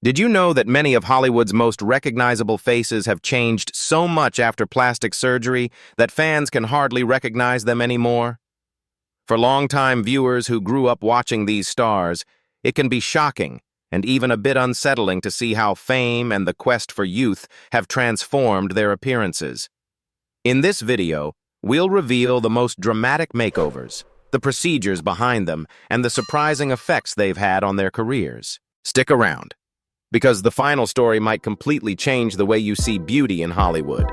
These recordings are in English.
Did you know that many of Hollywood's most recognizable faces have changed so much after plastic surgery that fans can hardly recognize them anymore? For longtime viewers who grew up watching these stars, it can be shocking and even a bit unsettling to see how fame and the quest for youth have transformed their appearances. In this video, we'll reveal the most dramatic makeovers, the procedures behind them, and the surprising effects they've had on their careers. Stick around, because the final story might completely change the way you see beauty in Hollywood.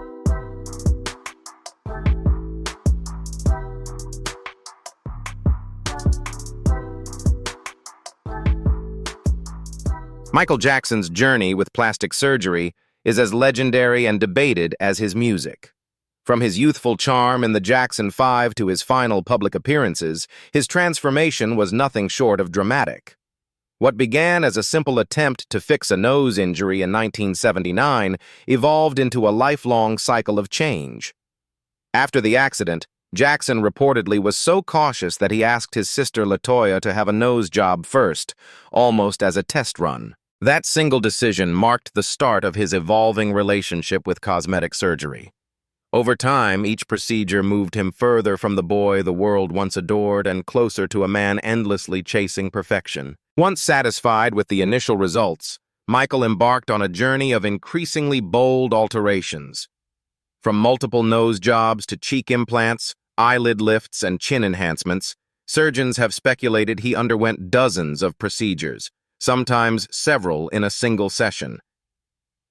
Michael Jackson's journey with plastic surgery is as legendary and debated as his music. From his youthful charm in the Jackson 5 to his final public appearances, his transformation was nothing short of dramatic. What began as a simple attempt to fix a nose injury in 1979 evolved into a lifelong cycle of change. After the accident, Jackson reportedly was so cautious that he asked his sister LaToya to have a nose job first, almost as a test run. That single decision marked the start of his evolving relationship with cosmetic surgery. Over time, each procedure moved him further from the boy the world once adored and closer to a man endlessly chasing perfection. Once satisfied with the initial results, Michael embarked on a journey of increasingly bold alterations. From multiple nose jobs to cheek implants, eyelid lifts, and chin enhancements, surgeons have speculated he underwent dozens of procedures, sometimes several in a single session.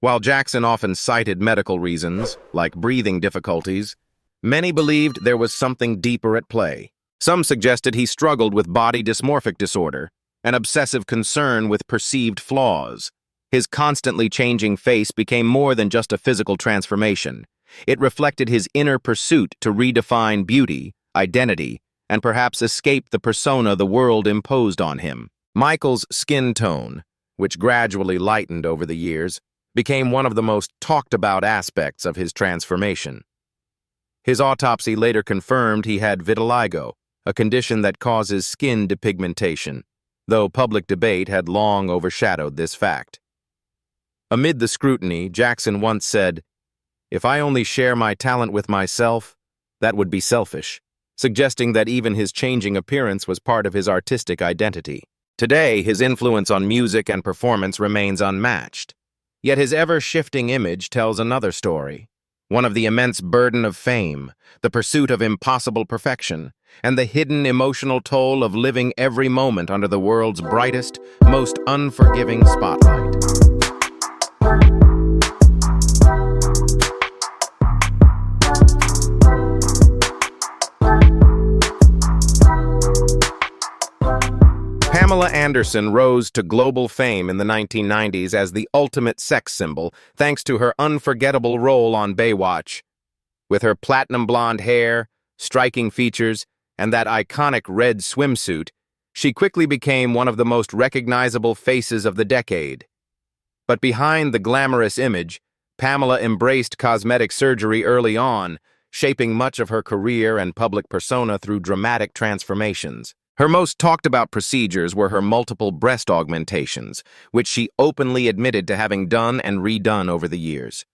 While Jackson often cited medical reasons, like breathing difficulties, many believed there was something deeper at play. Some suggested he struggled with body dysmorphic disorder, an obsessive concern with perceived flaws. His constantly changing face became more than just a physical transformation. It reflected his inner pursuit to redefine beauty, identity, and perhaps escape the persona the world imposed on him. Michael's skin tone, which gradually lightened over the years, became one of the most talked-about aspects of his transformation. His autopsy later confirmed he had vitiligo, a condition that causes skin depigmentation, though public debate had long overshadowed this fact. Amid the scrutiny, Jackson once said, "If I only share my talent with myself, that would be selfish," suggesting that even his changing appearance was part of his artistic identity. Today, his influence on music and performance remains unmatched. Yet his ever-shifting image tells another story, one of the immense burden of fame, the pursuit of impossible perfection, and the hidden emotional toll of living every moment under the world's brightest, most unforgiving spotlight. Pamela Anderson rose to global fame in the 1990s as the ultimate sex symbol thanks to her unforgettable role on Baywatch. With her platinum blonde hair, striking features, and that iconic red swimsuit, she quickly became one of the most recognizable faces of the decade. But behind the glamorous image, Pamela embraced cosmetic surgery early on, shaping much of her career and public persona through dramatic transformations. Her most talked-about procedures were her multiple breast augmentations, which she openly admitted to having done and redone over the years.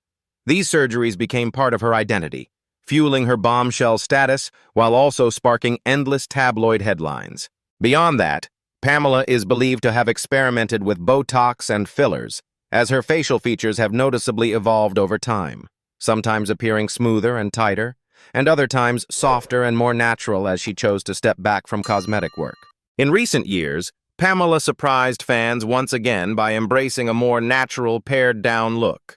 These surgeries became part of her identity, fueling her bombshell status while also sparking endless tabloid headlines. Beyond that, Pamela is believed to have experimented with Botox and fillers, as her facial features have noticeably evolved over time, sometimes appearing smoother and tighter, and other times softer and more natural as she chose to step back from cosmetic work. In recent years, Pamela surprised fans once again by embracing a more natural, pared-down look.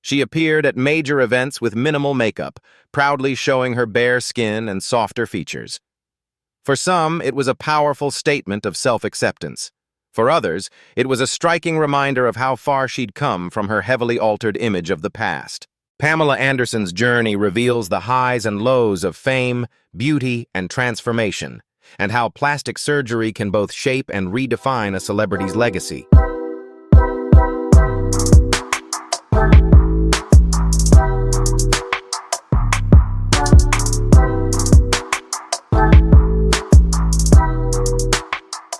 She appeared at major events with minimal makeup, proudly showing her bare skin and softer features. For some, it was a powerful statement of self-acceptance. For others, it was a striking reminder of how far she'd come from her heavily altered image of the past. Pamela Anderson's journey reveals the highs and lows of fame, beauty, and transformation, and how plastic surgery can both shape and redefine a celebrity's legacy.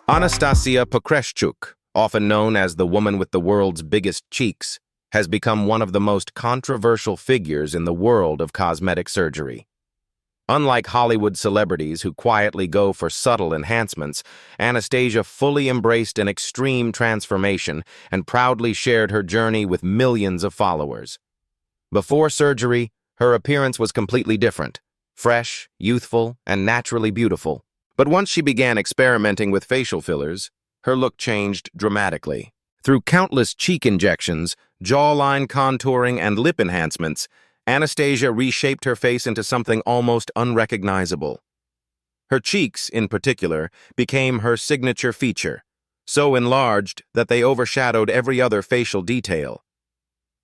Anastasia Pokreshchchuk, often known as the woman with the world's biggest cheeks, has become one of the most controversial figures in the world of cosmetic surgery. Unlike Hollywood celebrities who quietly go for subtle enhancements, Anastasia fully embraced an extreme transformation and proudly shared her journey with millions of followers. Before surgery, her appearance was completely different, fresh, youthful, and naturally beautiful. But once she began experimenting with facial fillers, her look changed dramatically. Through countless cheek injections, jawline contouring, and lip enhancements, Anastasia reshaped her face into something almost unrecognizable. Her cheeks, in particular, became her signature feature, so enlarged that they overshadowed every other facial detail.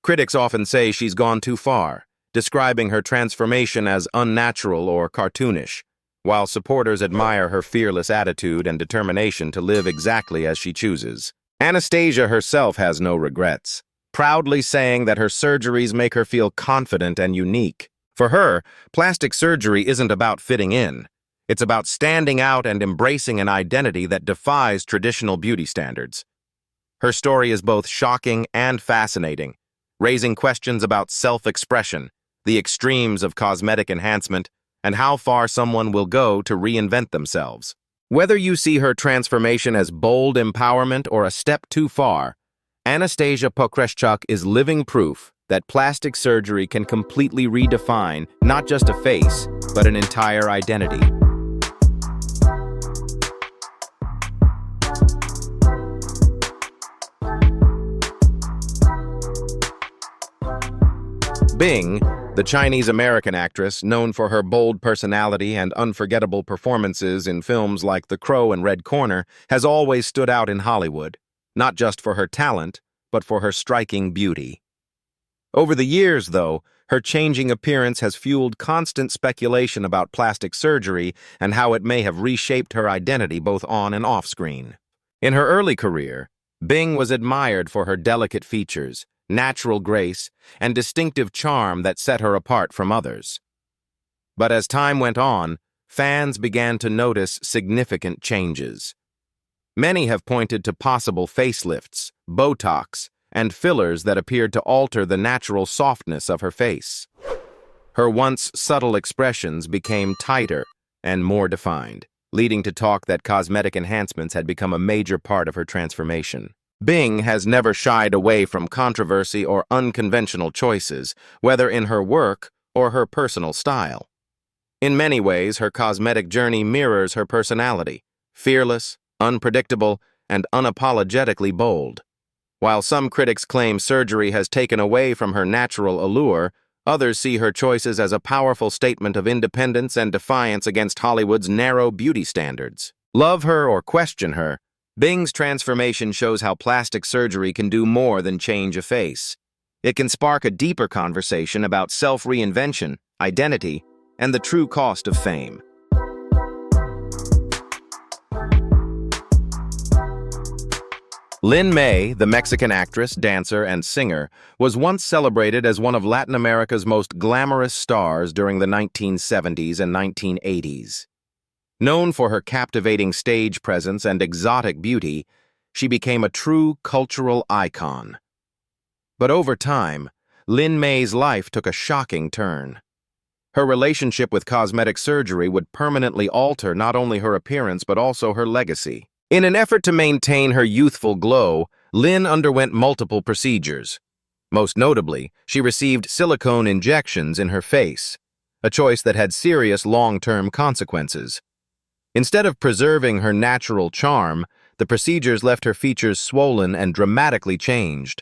Critics often say she's gone too far, describing her transformation as unnatural or cartoonish, while supporters admire her fearless attitude and determination to live exactly as she chooses. Anastasia herself has no regrets, proudly saying that her surgeries make her feel confident and unique. For her, plastic surgery isn't about fitting in. It's about standing out and embracing an identity that defies traditional beauty standards. Her story is both shocking and fascinating, raising questions about self-expression, the extremes of cosmetic enhancement, and how far someone will go to reinvent themselves. Whether you see her transformation as bold empowerment or a step too far, Anastasia Pokreshchuk is living proof that plastic surgery can completely redefine not just a face, but an entire identity. Bing, the Chinese-American actress known for her bold personality and unforgettable performances in films like The Crow and Red Corner, has always stood out in Hollywood, not just for her talent, but for her striking beauty. Over the years, though, her changing appearance has fueled constant speculation about plastic surgery and how it may have reshaped her identity both on and off screen. In her early career, Bing was admired for her delicate features, natural grace, and distinctive charm that set her apart from others. But as time went on, fans began to notice significant changes. Many have pointed to possible facelifts, Botox, and fillers that appeared to alter the natural softness of her face. Her once subtle expressions became tighter and more defined, leading to talk that cosmetic enhancements had become a major part of her transformation. Bing has never shied away from controversy or unconventional choices, whether in her work or her personal style. In many ways, her cosmetic journey mirrors her personality, fearless, unpredictable, and unapologetically bold. While some critics claim surgery has taken away from her natural allure, others see her choices as a powerful statement of independence and defiance against Hollywood's narrow beauty standards. Love her or question her, Bing's transformation shows how plastic surgery can do more than change a face. It can spark a deeper conversation about self-reinvention, identity, and the true cost of fame. Lin May, the Mexican actress, dancer, and singer, was once celebrated as one of Latin America's most glamorous stars during the 1970s and 1980s. Known for her captivating stage presence and exotic beauty, she became a true cultural icon. But over time, Lin May's life took a shocking turn. Her relationship with cosmetic surgery would permanently alter not only her appearance but also her legacy. In an effort to maintain her youthful glow, Lin underwent multiple procedures. Most notably, she received silicone injections in her face, a choice that had serious long-term consequences. Instead of preserving her natural charm, the procedures left her features swollen and dramatically changed.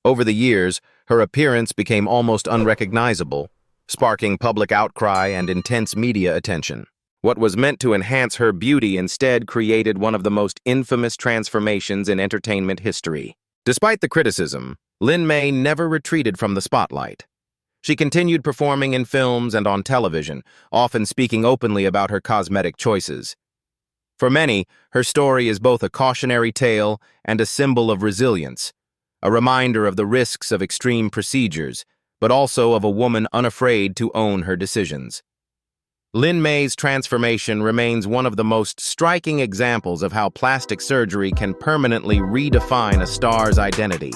Over the years, her appearance became almost unrecognizable, sparking public outcry and intense media attention. What was meant to enhance her beauty instead created one of the most infamous transformations in entertainment history. Despite the criticism, Lin May never retreated from the spotlight. She continued performing in films and on television, often speaking openly about her cosmetic choices. For many, her story is both a cautionary tale and a symbol of resilience, a reminder of the risks of extreme procedures, but also of a woman unafraid to own her decisions. Lin May's transformation remains one of the most striking examples of how plastic surgery can permanently redefine a star's identity.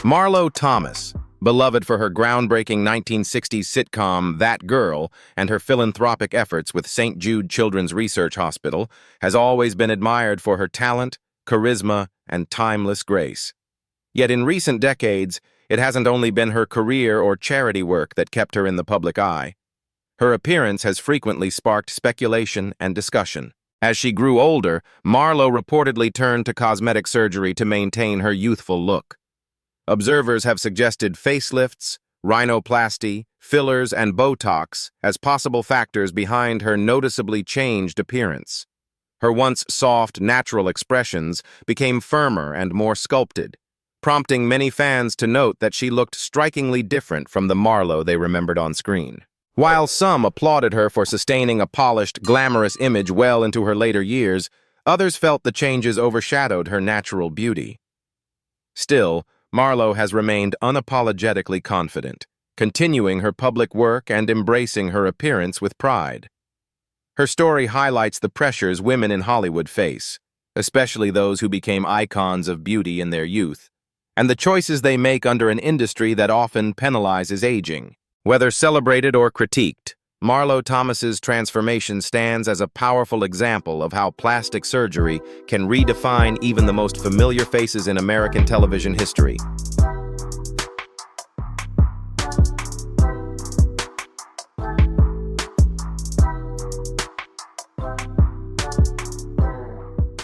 Marlo Thomas, beloved for her groundbreaking 1960s sitcom That Girl and her philanthropic efforts with St. Jude Children's Research Hospital, has always been admired for her talent, charisma, and timeless grace. Yet in recent decades, it hasn't only been her career or charity work that kept her in the public eye. Her appearance has frequently sparked speculation and discussion. As she grew older, Marlo reportedly turned to cosmetic surgery to maintain her youthful look. Observers have suggested facelifts, rhinoplasty, fillers, and Botox as possible factors behind her noticeably changed appearance. Her once soft, natural expressions became firmer and more sculpted, prompting many fans to note that she looked strikingly different from the Marlo they remembered on screen. While some applauded her for sustaining a polished, glamorous image well into her later years, others felt the changes overshadowed her natural beauty. Still, Marlo has remained unapologetically confident, continuing her public work and embracing her appearance with pride. Her story highlights the pressures women in Hollywood face, especially those who became icons of beauty in their youth, and the choices they make under an industry that often penalizes aging. Whether celebrated or critiqued, Marlo Thomas's transformation stands as a powerful example of how plastic surgery can redefine even the most familiar faces in American television history.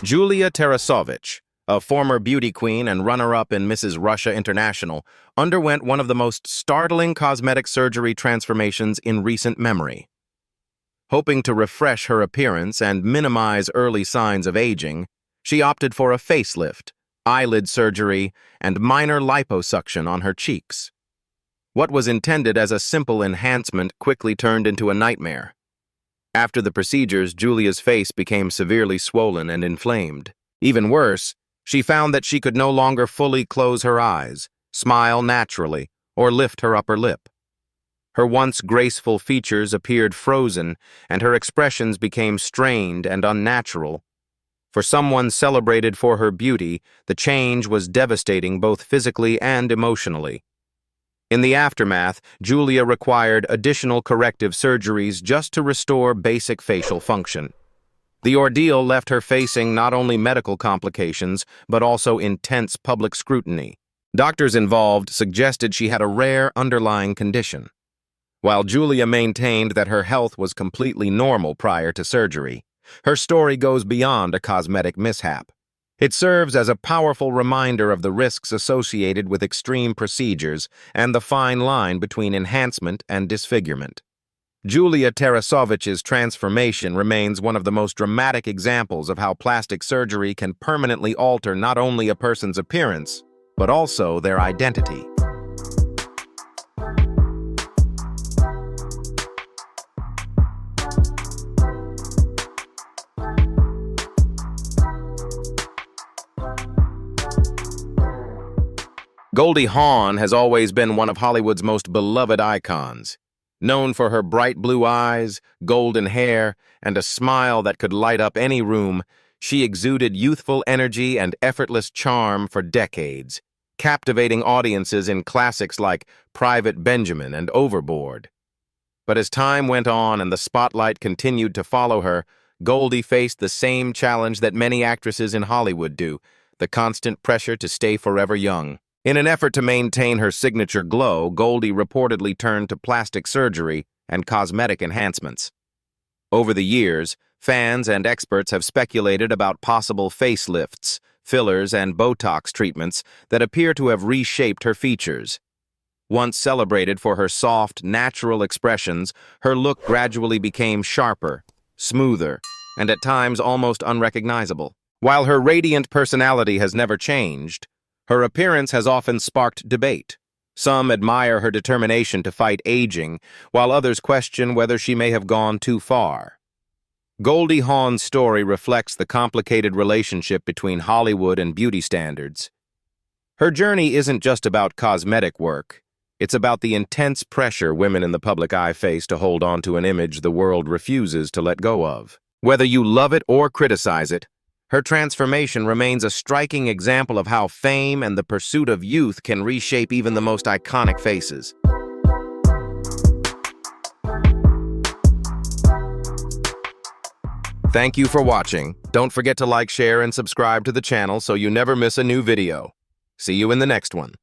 Julia Terasovvich, a former beauty queen and runner-up in Mrs. Russia International, underwent one of the most startling cosmetic surgery transformations in recent memory. Hoping to refresh her appearance and minimize early signs of aging, she opted for a facelift, eyelid surgery, and minor liposuction on her cheeks. What was intended as a simple enhancement quickly turned into a nightmare. After the procedures, Julia's face became severely swollen and inflamed. Even worse, she found that she could no longer fully close her eyes, smile naturally, or lift her upper lip. Her once graceful features appeared frozen, and her expressions became strained and unnatural. For someone celebrated for her beauty, the change was devastating both physically and emotionally. In the aftermath, Julia required additional corrective surgeries just to restore basic facial function. The ordeal left her facing not only medical complications, but also intense public scrutiny. Doctors involved suggested she had a rare underlying condition. While Julia maintained that her health was completely normal prior to surgery, her story goes beyond a cosmetic mishap. It serves as a powerful reminder of the risks associated with extreme procedures and the fine line between enhancement and disfigurement. Julia Terasovvich's transformation remains one of the most dramatic examples of how plastic surgery can permanently alter not only a person's appearance, but also their identity. Goldie Hawn has always been one of Hollywood's most beloved icons. Known for her bright blue eyes, golden hair, and a smile that could light up any room, she exuded youthful energy and effortless charm for decades, captivating audiences in classics like Private Benjamin and Overboard. But as time went on and the spotlight continued to follow her, Goldie faced the same challenge that many actresses in Hollywood do, the constant pressure to stay forever young. In an effort to maintain her signature glow, Goldie reportedly turned to plastic surgery and cosmetic enhancements. Over the years, fans and experts have speculated about possible facelifts, fillers, and Botox treatments that appear to have reshaped her features. Once celebrated for her soft, natural expressions, her look gradually became sharper, smoother, and at times almost unrecognizable. While her radiant personality has never changed, her appearance has often sparked debate. Some admire her determination to fight aging, while others question whether she may have gone too far. Goldie Hawn's story reflects the complicated relationship between Hollywood and beauty standards. Her journey isn't just about cosmetic work. It's about the intense pressure women in the public eye face to hold on to an image the world refuses to let go of. Whether you love it or criticize it, her transformation remains a striking example of how fame and the pursuit of youth can reshape even the most iconic faces. Thank you for watching. Don't forget to like, share, and subscribe to the channel so you never miss a new video. See you in the next one.